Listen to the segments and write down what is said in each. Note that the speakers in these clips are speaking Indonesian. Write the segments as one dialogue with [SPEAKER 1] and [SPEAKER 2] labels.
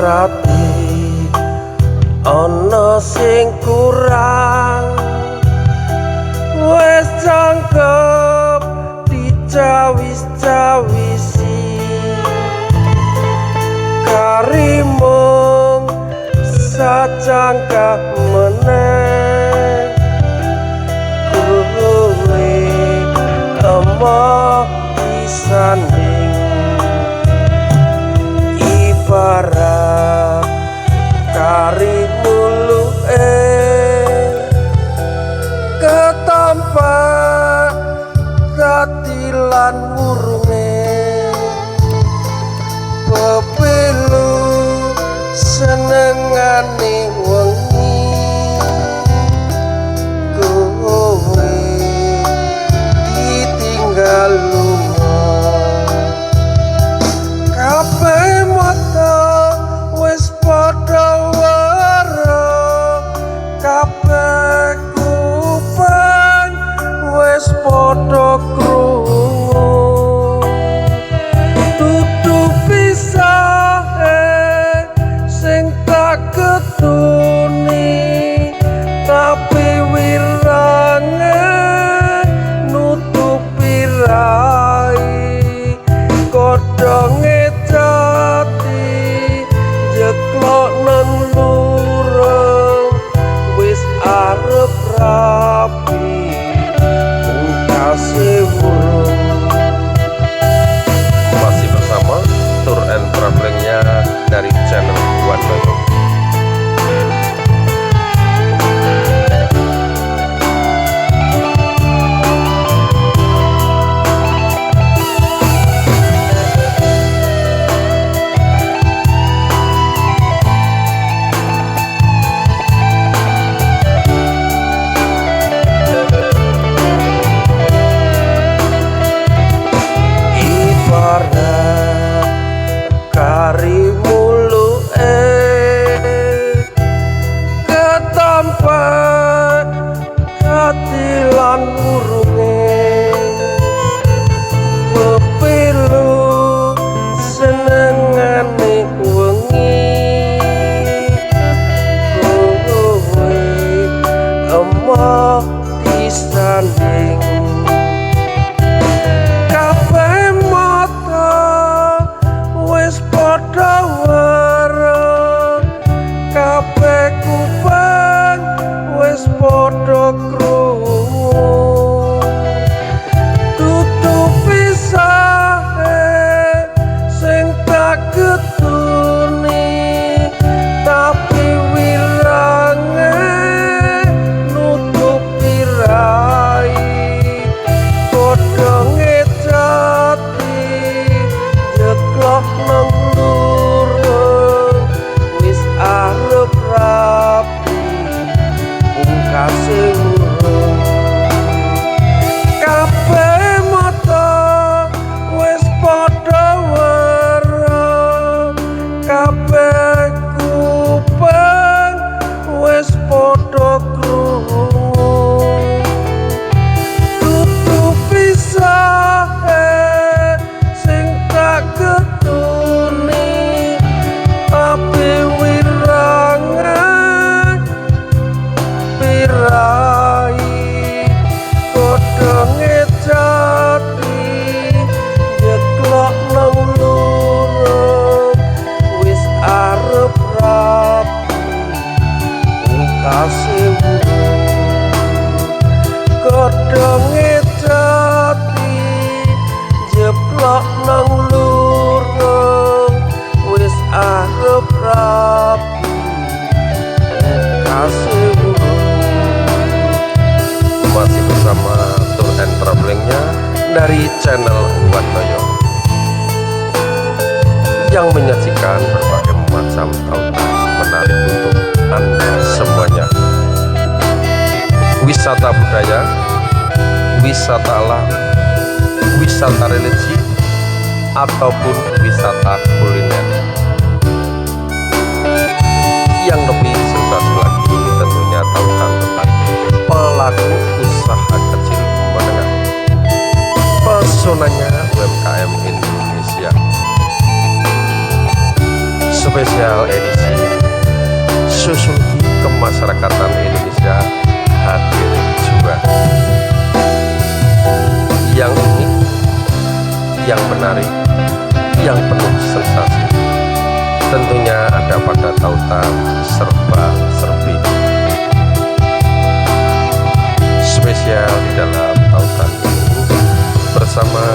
[SPEAKER 1] Ibarate ana sing kurang, wis cangkep dicawis-cawisi, karimung sacangkah meneh, kowe emoh disanding. Ibarat kari muluke ketampak katilan wurunge, pepilu senengane wengi, kowe ditinggal lunga. Kabeh mata wis padha weruh, kabeh kuping wis padha krungu. Dudu pisahe sing tak ketuni, tapi wirange nutupi rai. Godhonge jati jeklok nang lurung, wis arep rapi pungkase wurung. Masih bersama tour and travelingnya dari channel Wandoyo. Kari muluke ketampak katilan wurunge, pepilu senengane wengi, kowe emoh disanding. Kabeh mata wis padha weruh, kabeh kuping wis padha krungu. Dudu pisahe sing tak ketuni, tapi wirange nutupi rai. Godhonge jati jeklok nang lurung, wis arep rapi pungkase wurung. Kabeh mata wis padha weruh, kabeh kuping wis padha krungu. Dudu pisahe sing tak ketuni, tapi wirange pirai. Godhonge jati jeklok nang lurung, wis arep rapi pungkase wurung. Godhonge jati jeplok nang lurung, wis arep rapi pungkase wurung. Masih bersama tour and travelingnya dari channel Wandoyo yang menyajikan berbagai macam tautan menarik untuk Anda semuanya. Wisata budaya, wisata alam, wisata religi, ataupun wisata kuliner. Yang lebih sensasi lagi tentunya tautan tentang pelaku usaha kecil menengah, pesonanya UMKM Indonesia. spesial edisi Suzuki Kemasyarakatan Indonesia hadir juga. Yang unik, yang menarik, yang penuh sensasi, tentunya ada pada tautan serba-serbi. Spesial di dalam tautan ini bersama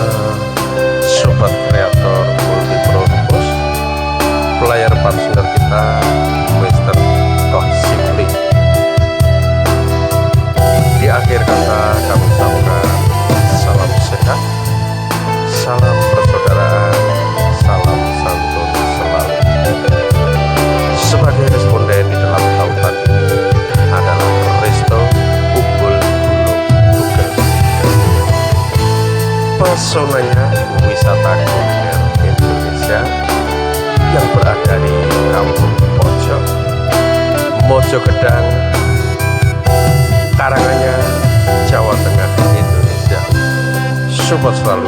[SPEAKER 1] sobat kreator multiprodukos, player partner kita Mr. Koh Simply. Di akhir kata kami ucapkan salam sehat, salam persaudaraan, salam santun selalu. Sebagai responden di dalam tautan ini adalah Resto Umbul Gunung Buger. Pesonanya wisata kuliner Indonesia yang berada di Kampung Pojok, Mojogedang, Karanganyar, Jawa Tengah, Indonesia. Support selalu